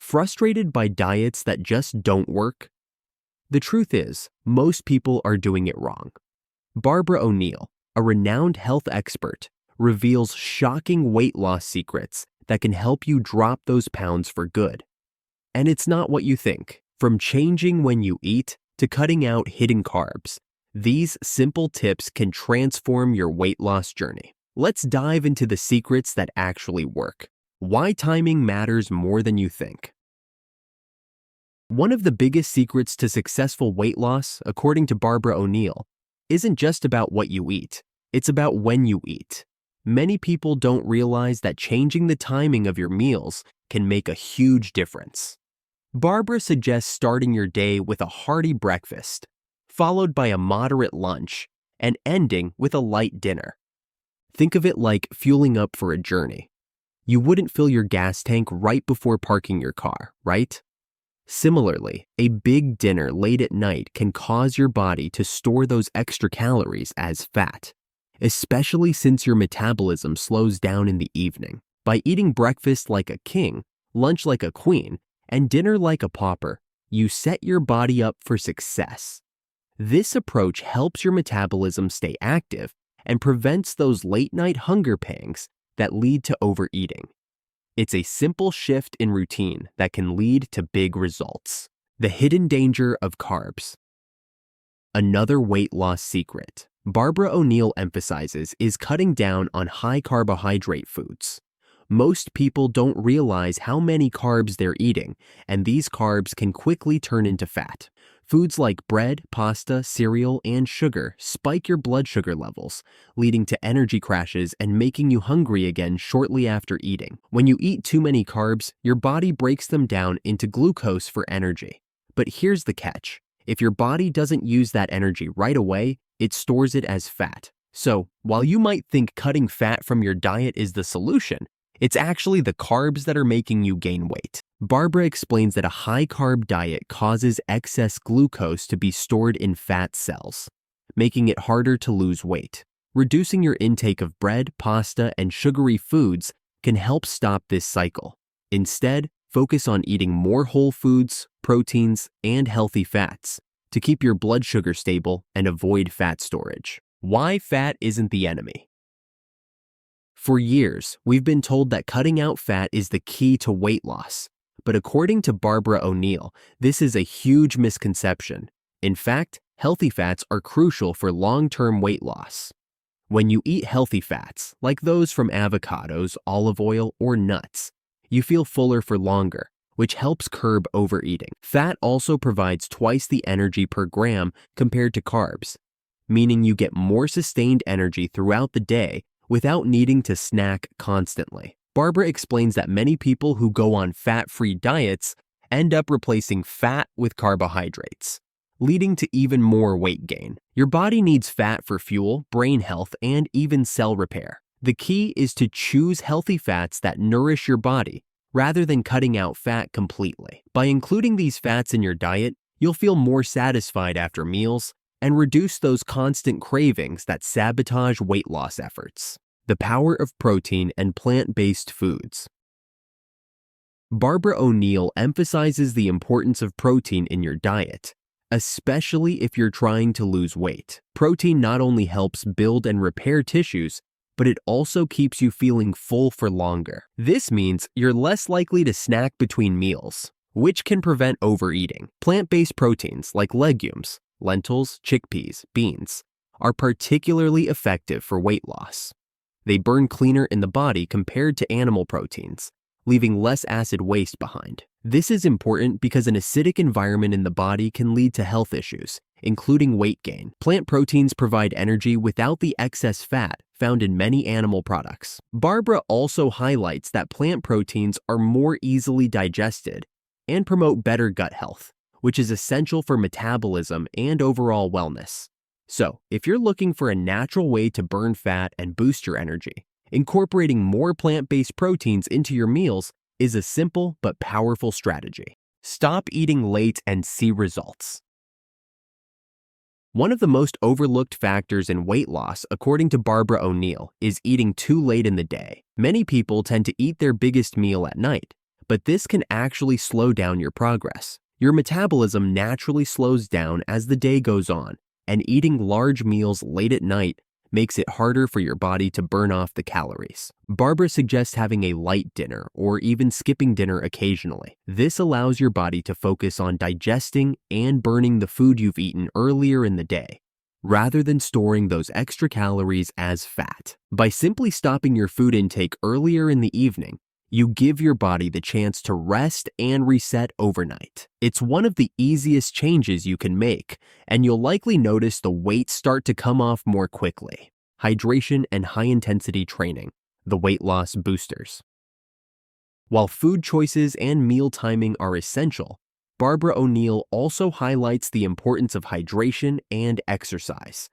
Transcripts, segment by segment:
Frustrated by diets that just don't work? The truth is, most people are doing it wrong. Barbara O'Neill, a renowned health expert, reveals shocking weight loss secrets that can help you drop those pounds for good. And it's not what you think. From changing when you eat to cutting out hidden carbs, these simple tips can transform your weight loss journey. Let's dive into the secrets that actually work. Why timing matters more than you think. One of the biggest secrets to successful weight loss, according to Barbara O'Neill, isn't just about what you eat. It's about when you eat. Many people don't realize that changing the timing of your meals can make a huge difference. Barbara suggests starting your day with a hearty breakfast, followed by a moderate lunch, and ending with a light dinner. Think of it like fueling up for a journey. You wouldn't fill your gas tank right before parking your car, right? Similarly, a big dinner late at night can cause your body to store those extra calories as fat, especially since your metabolism slows down in the evening. By eating breakfast like a king, lunch like a queen, and dinner like a pauper, you set your body up for success. This approach helps your metabolism stay active and prevents those late-night hunger pangs that lead to overeating. It's a simple shift in routine that can lead to big results. The hidden danger of carbs. Another weight loss secret Barbara O'Neill emphasizes is cutting down on high carbohydrate foods. Most people don't realize how many carbs they're eating, and these carbs can quickly turn into fat. Foods like bread, pasta, cereal, and sugar spike your blood sugar levels, leading to energy crashes and making you hungry again shortly after eating. When you eat too many carbs, your body breaks them down into glucose for energy. But here's the catch. If your body doesn't use that energy right away, it stores it as fat. So, while you might think cutting fat from your diet is the solution, it's actually the carbs that are making you gain weight. Barbara explains that a high-carb diet causes excess glucose to be stored in fat cells, making it harder to lose weight. Reducing your intake of bread, pasta, and sugary foods can help stop this cycle. Instead, focus on eating more whole foods, proteins, and healthy fats to keep your blood sugar stable and avoid fat storage. Why fat isn't the enemy? For years, we've been told that cutting out fat is the key to weight loss. But according to Barbara O'Neill, this is a huge misconception. In fact, healthy fats are crucial for long-term weight loss. When you eat healthy fats, like those from avocados, olive oil, or nuts, you feel fuller for longer, which helps curb overeating. Fat also provides twice the energy per gram compared to carbs, meaning you get more sustained energy throughout the day without needing to snack constantly. Barbara explains that many people who go on fat-free diets end up replacing fat with carbohydrates, leading to even more weight gain. Your body needs fat for fuel, brain health, and even cell repair. The key is to choose healthy fats that nourish your body rather than cutting out fat completely. By including these fats in your diet, you'll feel more satisfied after meals and reduce those constant cravings that sabotage weight loss efforts. The power of protein and plant-based foods. Barbara O'Neill emphasizes the importance of protein in your diet, especially if you're trying to lose weight. Protein not only helps build and repair tissues, but it also keeps you feeling full for longer. This means you're less likely to snack between meals, which can prevent overeating. Plant-based proteins like legumes, lentils, chickpeas, beans, are particularly effective for weight loss. They burn cleaner in the body compared to animal proteins, leaving less acid waste behind. This is important because an acidic environment in the body can lead to health issues, including weight gain. Plant proteins provide energy without the excess fat found in many animal products. Barbara also highlights that plant proteins are more easily digested and promote better gut health, which is essential for metabolism and overall wellness. So, if you're looking for a natural way to burn fat and boost your energy, incorporating more plant-based proteins into your meals is a simple but powerful strategy. Stop eating late and see results. One of the most overlooked factors in weight loss, according to Barbara O'Neill, is eating too late in the day. Many people tend to eat their biggest meal at night, but this can actually slow down your progress. Your metabolism naturally slows down as the day goes on, and eating large meals late at night makes it harder for your body to burn off the calories. Barbara suggests having a light dinner or even skipping dinner occasionally. This allows your body to focus on digesting and burning the food you've eaten earlier in the day, rather than storing those extra calories as fat. By simply stopping your food intake earlier in the evening, you give your body the chance to rest and reset overnight. It's one of the easiest changes you can make, and you'll likely notice the weight start to come off more quickly. Hydration and high-intensity training, the weight loss boosters. While food choices and meal timing are essential, Barbara O'Neill also highlights the importance of hydration and exercise.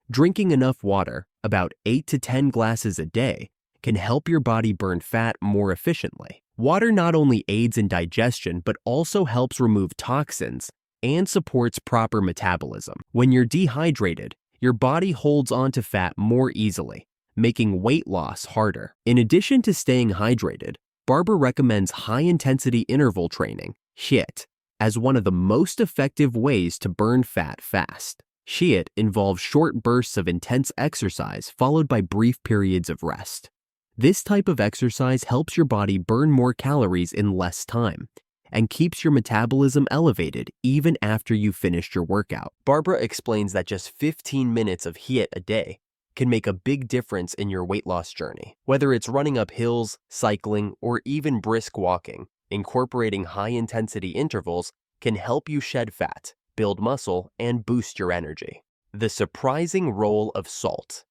Drinking enough water, about 8 to 10 glasses a day, can help your body burn fat more efficiently. Water not only aids in digestion, but also helps remove toxins and supports proper metabolism. When you're dehydrated, your body holds onto fat more easily, making weight loss harder. In addition to staying hydrated, Barbara recommends high-intensity interval training, HIIT, as one of the most effective ways to burn fat fast. HIIT involves short bursts of intense exercise followed by brief periods of rest. This type of exercise helps your body burn more calories in less time and keeps your metabolism elevated even after you've finished your workout. Barbara explains that just 15 minutes of HIIT a day can make a big difference in your weight loss journey. Whether it's running up hills, cycling, or even brisk walking, incorporating high-intensity intervals can help you shed fat, build muscle, and boost your energy. The surprising role of salt.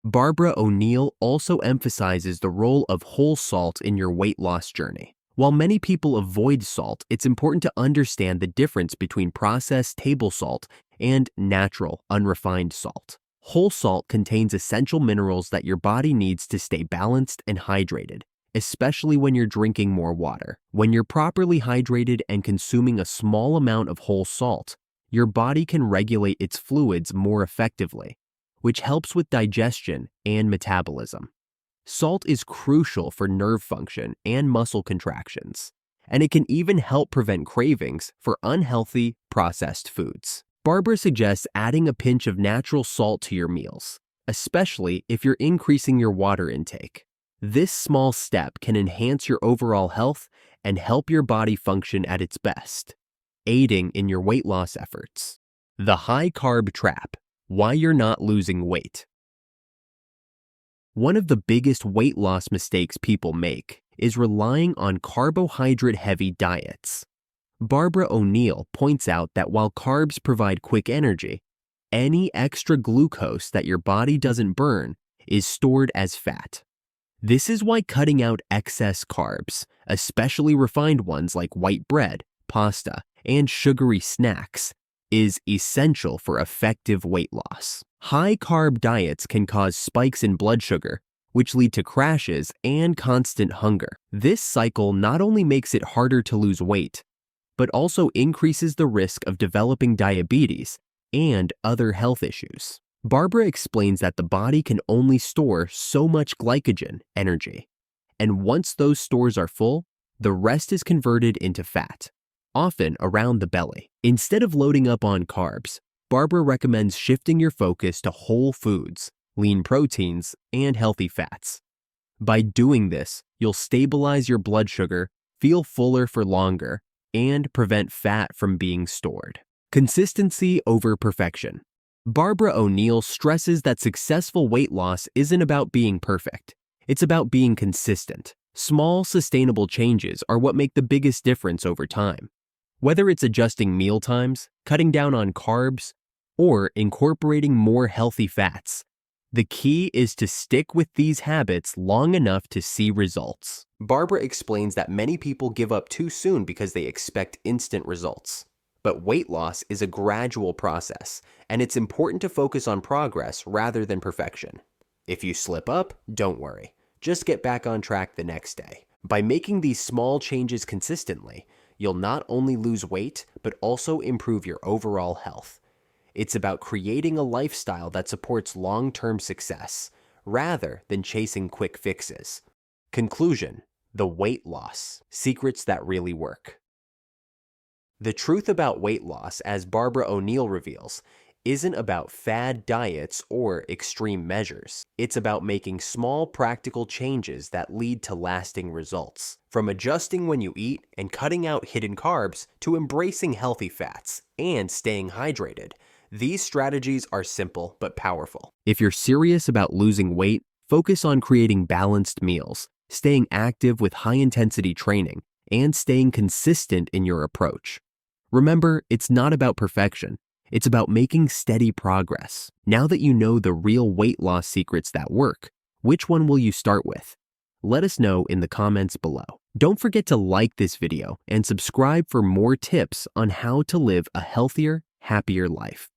Barbara O'Neill also emphasizes the role of whole salt in your weight loss journey. While many people avoid salt, it's important to understand the difference between processed table salt and natural, unrefined salt. Whole salt contains essential minerals that your body needs to stay balanced and hydrated, especially when you're drinking more water. When you're properly hydrated and consuming a small amount of whole salt, your body can regulate its fluids more effectively, which helps with digestion and metabolism. Salt is crucial for nerve function and muscle contractions, and it can even help prevent cravings for unhealthy, processed foods. Barbara suggests adding a pinch of natural salt to your meals, especially if you're increasing your water intake. This small step can enhance your overall health and help your body function at its best, aiding in your weight loss efforts. The high carb trap. Why you're not losing weight. One of the biggest weight loss mistakes people make is relying on carbohydrate-heavy diets. Barbara O'Neill points out that while carbs provide quick energy, any extra glucose that your body doesn't burn is stored as fat. This is why cutting out excess carbs, especially refined ones like white bread, pasta, and sugary snacks, is essential for effective weight loss. High-carb diets can cause spikes in blood sugar, which lead to crashes and constant hunger. This cycle not only makes it harder to lose weight, but also increases the risk of developing diabetes and other health issues. Barbara explains that the body can only store so much glycogen, energy, and once those stores are full, the rest is converted into fat, often around the belly. Instead of loading up on carbs, Barbara recommends shifting your focus to whole foods, lean proteins, and healthy fats. By doing this, you'll stabilize your blood sugar, feel fuller for longer, and prevent fat from being stored. Consistency over perfection. Barbara O'Neill stresses that successful weight loss isn't about being perfect. It's about being consistent. Small, sustainable changes are what make the biggest difference over time. Whether it's adjusting meal times, cutting down on carbs, or incorporating more healthy fats, the key is to stick with these habits long enough to see results. Barbara explains that many people give up too soon because they expect instant results. But weight loss is a gradual process, and it's important to focus on progress rather than perfection. If you slip up, don't worry. Just get back on track the next day. By making these small changes consistently, you'll not only lose weight, but also improve your overall health. It's about creating a lifestyle that supports long-term success, rather than chasing quick fixes. Conclusion: the weight loss secrets that really work. The truth about weight loss, as Barbara O'Neill reveals, isn't about fad diets or extreme measures. It's about making small practical changes that lead to lasting results. From adjusting when you eat and cutting out hidden carbs to embracing healthy fats and staying hydrated, these strategies are simple but powerful. If you're serious about losing weight, focus on creating balanced meals, staying active with high-intensity training, and staying consistent in your approach. Remember, it's not about perfection. It's about making steady progress. Now that you know the real weight loss secrets that work, which one will you start with? Let us know in the comments below. Don't forget to like this video and subscribe for more tips on how to live a healthier, happier life.